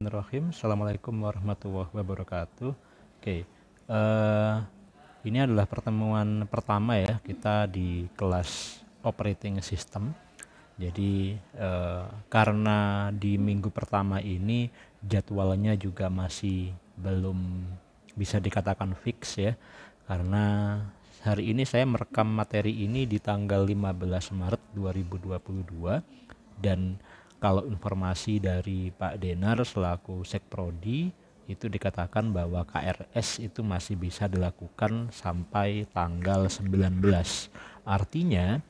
Bismillahirrahmanirrahim. Assalamualaikum warahmatullahi wabarakatuh. Oke, eh, ini adalah pertemuan pertama ya kita di kelas operating system. Jadi karena di minggu pertama ini jadwalnya juga masih belum bisa dikatakan fix ya, karena hari ini saya merekam materi ini di tanggal 15 Maret 2022 dan kalau informasi dari Pak Denar selaku Sekprodi itu dikatakan bahwa KRS itu masih bisa dilakukan sampai tanggal 19. Artinya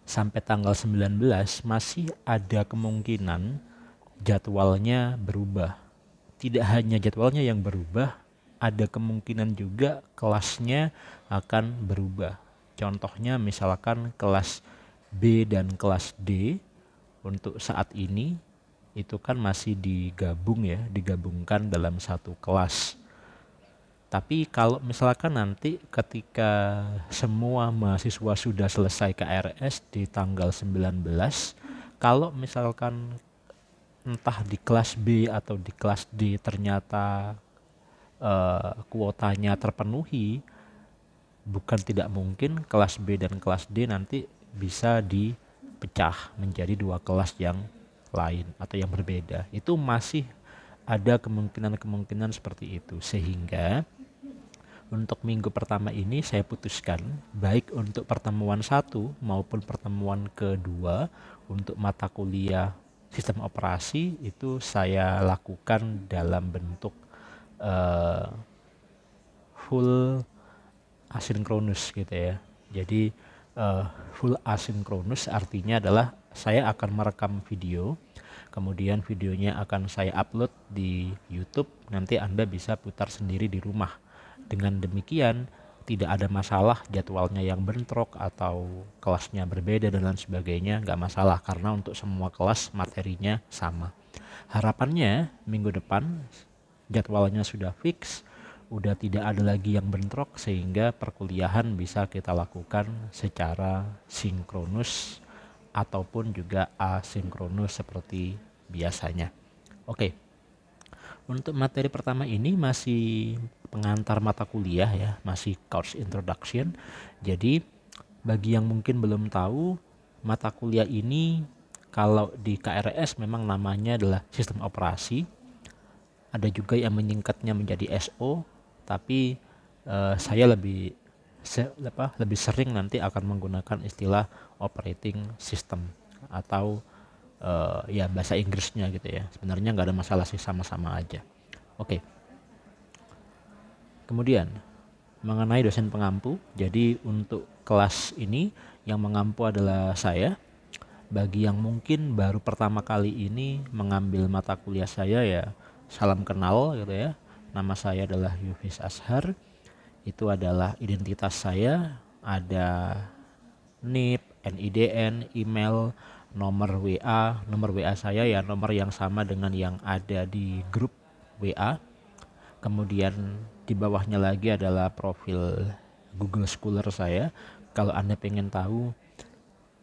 sampai tanggal 19 masih ada kemungkinan jadwalnya berubah. Tidak hanya jadwalnya yang berubah, ada kemungkinan juga kelasnya akan berubah. Contohnya misalkan kelas B dan kelas D untuk saat ini itu kan masih digabungkan dalam satu kelas. Tapi kalau misalkan nanti ketika semua mahasiswa sudah selesai KRS di tanggal 19, kalau misalkan entah di kelas B atau di kelas D ternyata kuotanya terpenuhi, bukan tidak mungkin kelas B dan kelas D nanti bisa dipecah menjadi dua kelas yang lain atau yang berbeda. Itu masih ada kemungkinan-kemungkinan seperti itu, sehingga untuk minggu pertama ini saya putuskan baik untuk pertemuan satu maupun pertemuan kedua untuk mata kuliah sistem operasi itu saya lakukan dalam bentuk full asinkronus gitu ya. Jadi full asinkronus artinya adalah saya akan merekam video, kemudian videonya akan saya upload di YouTube, nanti Anda bisa putar sendiri di rumah. Dengan demikian tidak ada masalah jadwalnya yang bentrok atau kelasnya berbeda dan lain sebagainya, nggak masalah karena untuk semua kelas materinya sama. Harapannya minggu depan jadwalnya sudah fix, udah tidak ada lagi yang bentrok sehingga perkuliahan bisa kita lakukan secara sinkronus ataupun juga asinkronus seperti biasanya. Oke. Untuk materi pertama ini masih pengantar mata kuliah ya, masih course introduction. Jadi bagi yang mungkin belum tahu, mata kuliah ini kalau di KRS memang namanya adalah sistem operasi. Ada juga yang menyingkatnya menjadi SO, tapi saya lebih sering nanti akan menggunakan istilah operating system atau ya bahasa Inggrisnya gitu ya. Sebenarnya nggak ada masalah sih, sama-sama aja. Oke. Kemudian mengenai dosen pengampu, jadi untuk kelas ini yang mengampu adalah saya. Bagi yang mungkin baru pertama kali ini mengambil mata kuliah saya ya salam kenal gitu ya. Nama saya adalah Yufis Ashar. Itu adalah identitas saya, ada NIP, NIDN, email, nomor WA saya ya nomor yang sama dengan yang ada di grup WA. Kemudian di bawahnya lagi adalah profil Google Scholar saya. Kalau Anda pengen tahu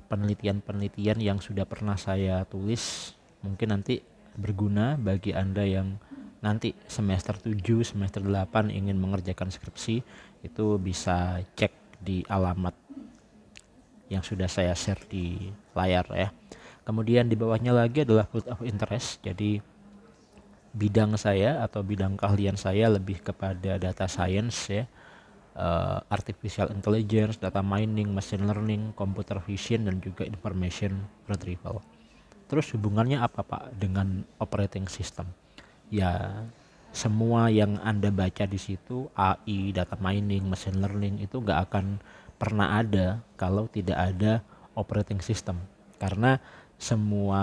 penelitian-penelitian yang sudah pernah saya tulis, mungkin nanti berguna bagi Anda yang nanti semester 7, semester 8 ingin mengerjakan skripsi, itu bisa cek di alamat yang sudah saya share di layar ya. Kemudian di bawahnya lagi adalah field of interest. Jadi bidang saya atau bidang keahlian saya lebih kepada data science ya, artificial intelligence, data mining, machine learning, computer vision, dan juga information retrieval. Terus hubungannya apa Pak dengan operating system? Ya semua yang Anda baca di situ, AI, data mining, machine learning, itu nggak akan pernah ada kalau tidak ada operating system. Karena semua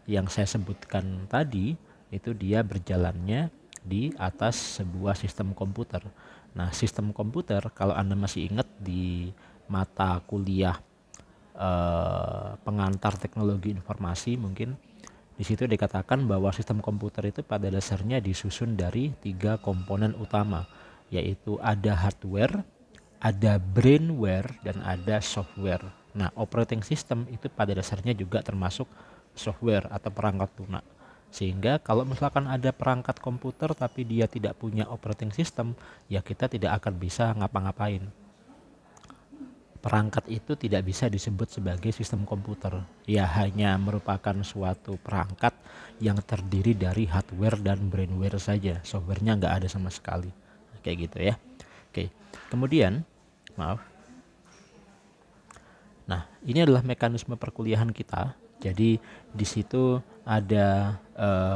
yang saya sebutkan tadi itu dia berjalannya di atas sebuah sistem komputer. Nah, sistem komputer kalau Anda masih ingat di mata kuliah pengantar teknologi informasi, mungkin di situ dikatakan bahwa sistem komputer itu pada dasarnya disusun dari 3 komponen utama, yaitu ada hardware, ada brainware, dan ada software. Nah, operating system itu pada dasarnya juga termasuk software atau perangkat lunak. Sehingga kalau misalkan ada perangkat komputer tapi dia tidak punya operating system, ya kita tidak akan bisa ngapa-ngapain. Perangkat itu tidak bisa disebut sebagai sistem komputer. Ya hanya merupakan suatu perangkat yang terdiri dari hardware dan brainware saja. Softwarenya nggak ada sama sekali. Kayak gitu ya. Oke. Kemudian, maaf. Nah, ini adalah mekanisme perkuliahan kita. Jadi di situ ada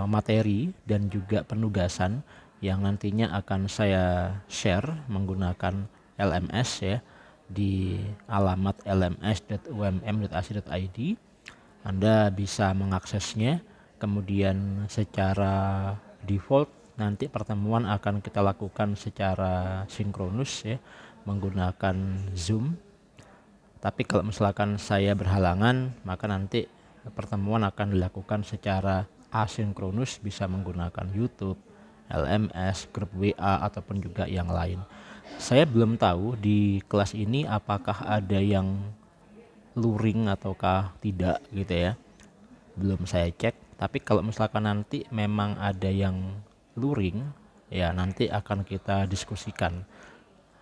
materi dan juga penugasan yang nantinya akan saya share menggunakan LMS ya di alamat lms.umm.ac.id. Anda bisa mengaksesnya. Kemudian secara default nanti pertemuan akan kita lakukan secara sinkronus ya menggunakan Zoom. Tapi kalau misalkan saya berhalangan, maka nanti pertemuan akan dilakukan secara asinkronus, bisa menggunakan YouTube, LMS, grup WA, ataupun juga yang lain. Saya belum tahu di kelas ini apakah ada yang luring ataukah tidak gitu ya. Belum saya cek, tapi kalau misalkan nanti memang ada yang luring, ya nanti akan kita diskusikan.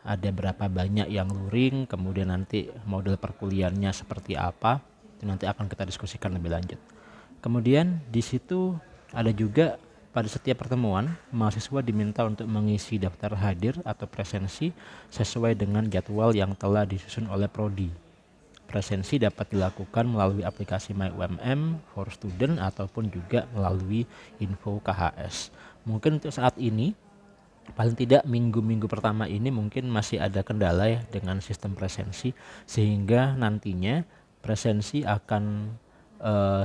Ada berapa banyak yang luring, kemudian nanti model perkuliahannya seperti apa, itu nanti akan kita diskusikan lebih lanjut. Kemudian di situ ada juga pada setiap pertemuan mahasiswa diminta untuk mengisi daftar hadir atau presensi sesuai dengan jadwal yang telah disusun oleh prodi. Presensi dapat dilakukan melalui aplikasi MyUMM for Student ataupun juga melalui info KHS. Mungkin untuk saat ini paling tidak minggu-minggu pertama ini mungkin masih ada kendala ya dengan sistem presensi, sehingga nantinya presensi akan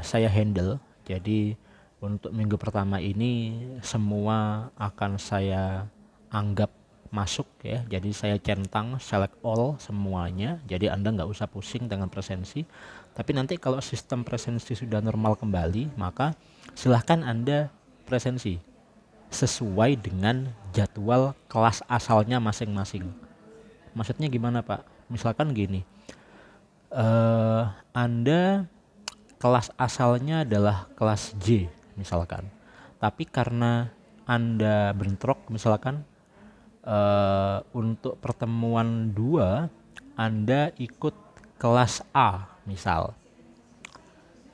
saya handle. Jadi untuk minggu pertama ini semua akan saya anggap masuk ya, jadi saya centang select all semuanya, jadi Anda nggak usah pusing dengan presensi. Tapi nanti kalau sistem presensi sudah normal kembali, maka silahkan Anda presensi sesuai dengan jadwal kelas asalnya masing-masing. Maksudnya gimana Pak? Misalkan gini, Anda kelas asalnya adalah kelas J misalkan, tapi karena Anda bentrok misalkan untuk pertemuan 2 Anda ikut kelas A misal,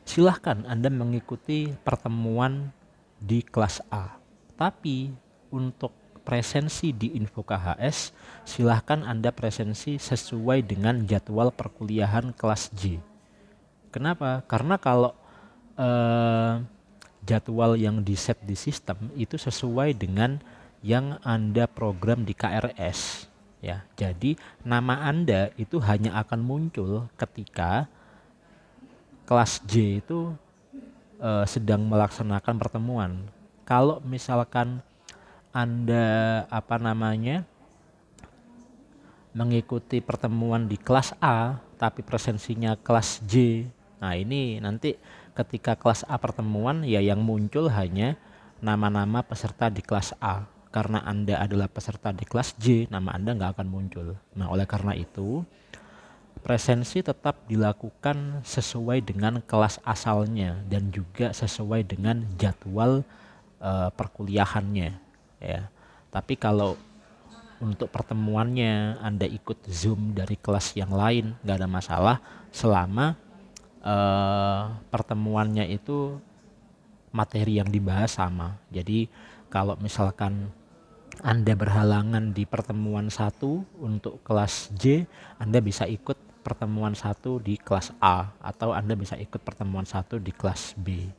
silahkan Anda mengikuti pertemuan di kelas A. Tapi untuk presensi di info KHS, silahkan Anda presensi sesuai dengan jadwal perkuliahan kelas J. Kenapa? Karena kalau jadwal yang di-set di sistem itu sesuai dengan yang Anda program di KRS. Ya, jadi nama Anda itu hanya akan muncul ketika kelas J itu sedang melaksanakan pertemuan. Kalau misalkan Anda mengikuti pertemuan di kelas A tapi presensinya kelas J, nah ini nanti ketika kelas A pertemuan ya yang muncul hanya nama-nama peserta di kelas A. Karena Anda adalah peserta di kelas J, nama Anda nggak akan muncul. Nah oleh karena itu presensi tetap dilakukan sesuai dengan kelas asalnya dan juga sesuai dengan jadwal perkuliahannya ya. Tapi kalau untuk pertemuannya Anda ikut Zoom dari kelas yang lain, nggak ada masalah selama pertemuannya itu materi yang dibahas sama. Jadi kalau misalkan Anda berhalangan di pertemuan 1 untuk kelas J, Anda bisa ikut pertemuan 1 di kelas A, atau Anda bisa ikut pertemuan 1 di kelas B.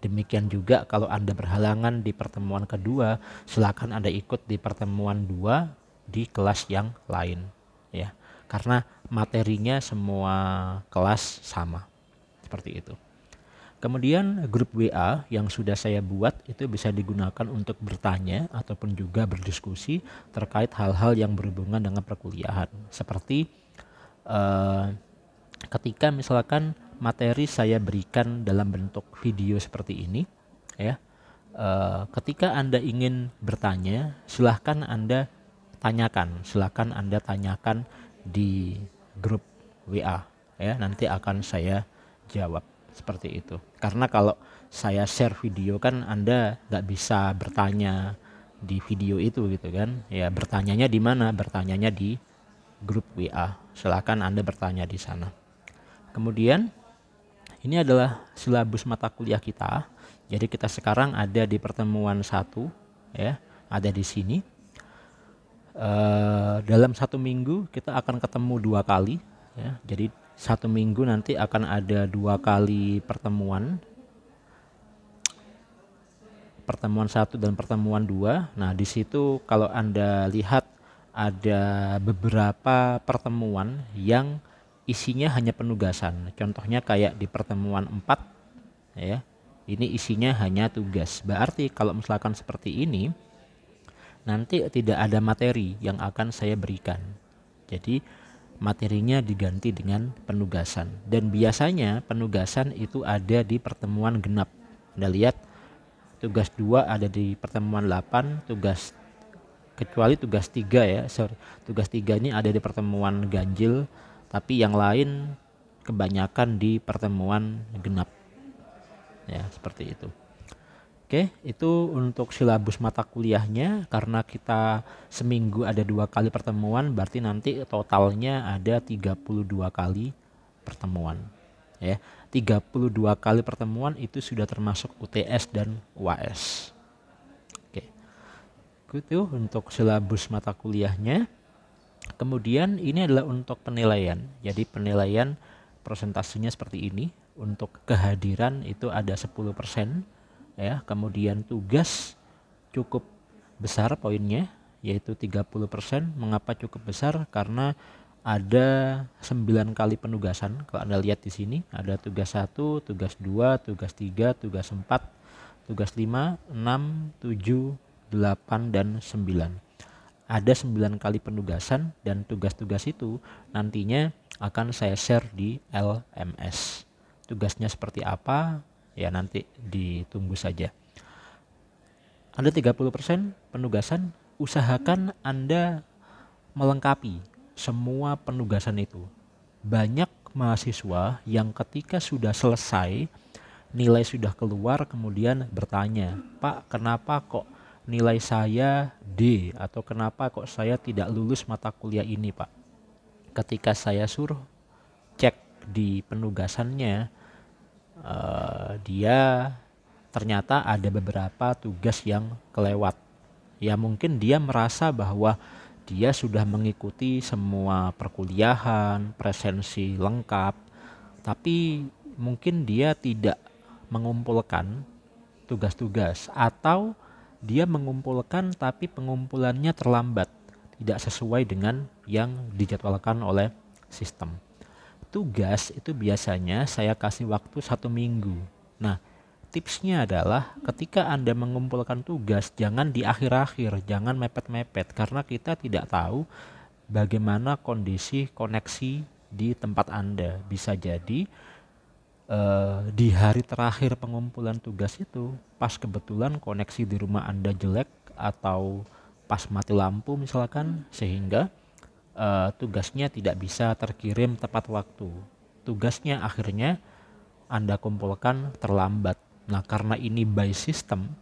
Demikian juga kalau Anda berhalangan di pertemuan kedua, silakan Anda ikut di pertemuan 2 di kelas yang lain ya. Karena materinya semua kelas sama. Seperti itu. Kemudian grup WA yang sudah saya buat itu bisa digunakan untuk bertanya ataupun juga berdiskusi terkait hal-hal yang berhubungan dengan perkuliahan. Seperti ketika misalkan materi saya berikan dalam bentuk video seperti ini ya, ketika Anda ingin bertanya silahkan Anda tanyakan di grup WA ya, nanti akan saya jawab seperti itu. Karena kalau saya share video kan Anda nggak bisa bertanya di video itu gitu kan. Ya bertanyanya di mana? Bertanyanya di grup WA. Silakan Anda bertanya di sana. Kemudian ini adalah silabus mata kuliah kita. Jadi kita sekarang ada di pertemuan 1 ya, ada di sini. Dalam 1 minggu kita akan ketemu 2 kali ya. Jadi 1 minggu nanti akan ada 2 kali pertemuan 1 dan pertemuan 2. Nah, di situ kalau Anda lihat ada beberapa pertemuan yang isinya hanya penugasan. Contohnya kayak di pertemuan 4 ya. Ini isinya hanya tugas. Berarti kalau misalkan seperti ini nanti tidak ada materi yang akan saya berikan. Jadi materinya diganti dengan penugasan. Dan biasanya penugasan itu ada di pertemuan genap. Anda lihat tugas 2 ada di pertemuan 8, kecuali tugas 3 ya. Tugas 3 ini ada di pertemuan ganjil, tapi yang lain kebanyakan di pertemuan genap. Ya, seperti itu. Oke, itu untuk silabus mata kuliahnya. Karena kita seminggu ada 2 kali pertemuan, berarti nanti totalnya ada 32 kali pertemuan. Ya, 32 kali pertemuan itu sudah termasuk UTS dan UAS. Oke, itu untuk silabus mata kuliahnya. Kemudian ini adalah untuk penilaian. Jadi penilaian presentasinya seperti ini. Untuk kehadiran itu ada 10%. Ya, kemudian tugas cukup besar poinnya yaitu 30%. Mengapa cukup besar? Karena ada 9 kali penugasan. Kalau Anda lihat di sini ada tugas 1, tugas 2, tugas 3, tugas 4, tugas 5, 6, 7, 8 dan 9. Ada 9 kali penugasan dan tugas-tugas itu nantinya akan saya share di LMS. Tugasnya seperti apa? Ya nanti ditunggu saja. Ada 30% penugasan, usahakan Anda melengkapi semua penugasan itu. Banyak mahasiswa yang ketika sudah selesai, nilai sudah keluar kemudian bertanya, "Pak, kenapa kok nilai saya D? Atau kenapa kok saya tidak lulus mata kuliah ini, Pak?" Ketika saya suruh cek di penugasannya, dia ternyata ada beberapa tugas yang kelewat. Ya mungkin dia merasa bahwa dia sudah mengikuti semua perkuliahan, presensi lengkap, tapi mungkin dia tidak mengumpulkan tugas-tugas, atau dia mengumpulkan tapi pengumpulannya terlambat, tidak sesuai dengan yang dijadwalkan oleh sistem. Tugas itu biasanya saya kasih waktu 1 minggu. Nah, tipsnya adalah ketika Anda mengumpulkan tugas, jangan di akhir-akhir, jangan mepet-mepet, karena kita tidak tahu bagaimana kondisi koneksi di tempat Anda. Bisa jadi di hari terakhir pengumpulan tugas itu, pas kebetulan koneksi di rumah Anda jelek atau pas mati lampu misalkan, sehingga tugasnya tidak bisa terkirim tepat waktu. Tugasnya akhirnya Anda kumpulkan terlambat. Nah, karena ini by system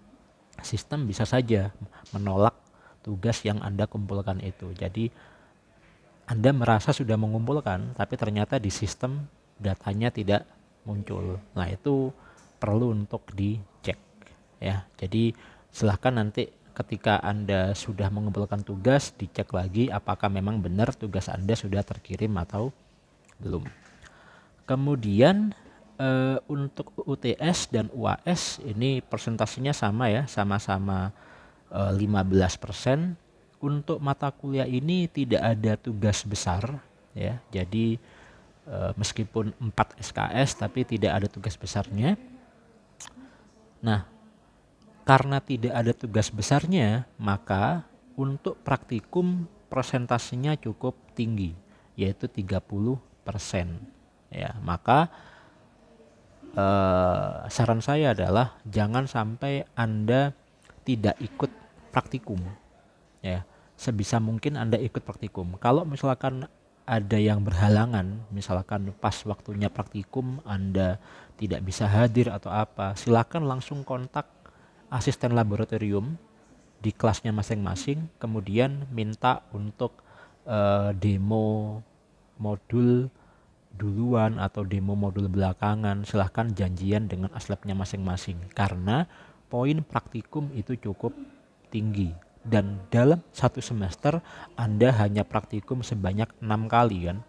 bisa saja menolak tugas yang Anda kumpulkan itu. Jadi Anda merasa sudah mengumpulkan, tapi ternyata di sistem datanya tidak muncul. Nah, itu perlu untuk dicek ya. Jadi silahkan nanti ketika Anda sudah mengumpulkan tugas, dicek lagi apakah memang benar tugas Anda sudah terkirim atau belum. Kemudian untuk UTS dan UAS ini presentasinya sama ya, sama-sama 15%. Untuk mata kuliah ini tidak ada tugas besar ya. Jadi meskipun 4 SKS tapi tidak ada tugas besarnya. Nah, karena tidak ada tugas besarnya, maka untuk praktikum presentasinya cukup tinggi, yaitu 30%. Ya, maka saran saya adalah jangan sampai Anda tidak ikut praktikum. Ya, sebisa mungkin Anda ikut praktikum. Kalau misalkan ada yang berhalangan, misalkan pas waktunya praktikum Anda tidak bisa hadir atau apa, silakan langsung kontak asisten laboratorium di kelasnya masing-masing, kemudian minta untuk demo modul duluan atau demo modul belakangan. Silahkan janjian dengan aslabnya masing-masing, karena poin praktikum itu cukup tinggi dan dalam satu semester Anda hanya praktikum sebanyak 6 kali kan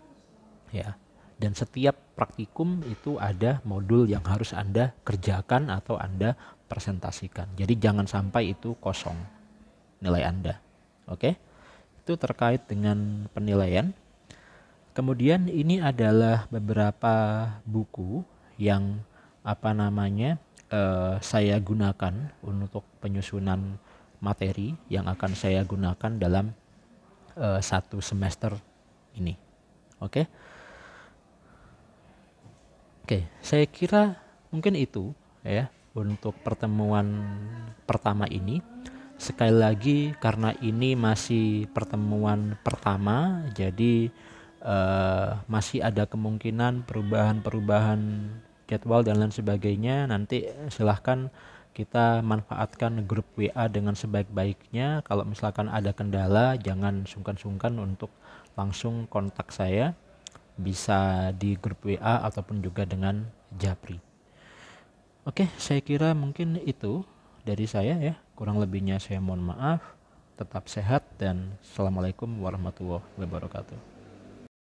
ya, dan setiap praktikum itu ada modul yang harus Anda kerjakan atau Anda presentasikan. Jadi jangan sampai itu kosong nilai Anda. Oke, itu terkait dengan penilaian. Kemudian ini adalah beberapa buku yang saya gunakan untuk penyusunan materi yang akan saya gunakan dalam satu semester ini. Oke, saya kira mungkin itu ya untuk pertemuan pertama ini. Sekali lagi, karena ini masih pertemuan pertama, jadi masih ada kemungkinan perubahan-perubahan jadwal dan lain sebagainya. Nanti silahkan kita manfaatkan grup WA dengan sebaik-baiknya. Kalau misalkan ada kendala, jangan sungkan-sungkan untuk langsung kontak saya, bisa di grup WA ataupun juga dengan Japri. Oke, saya kira mungkin itu dari saya ya. Kurang lebihnya saya mohon maaf. Tetap sehat dan Assalamualaikum warahmatullahi wabarakatuh.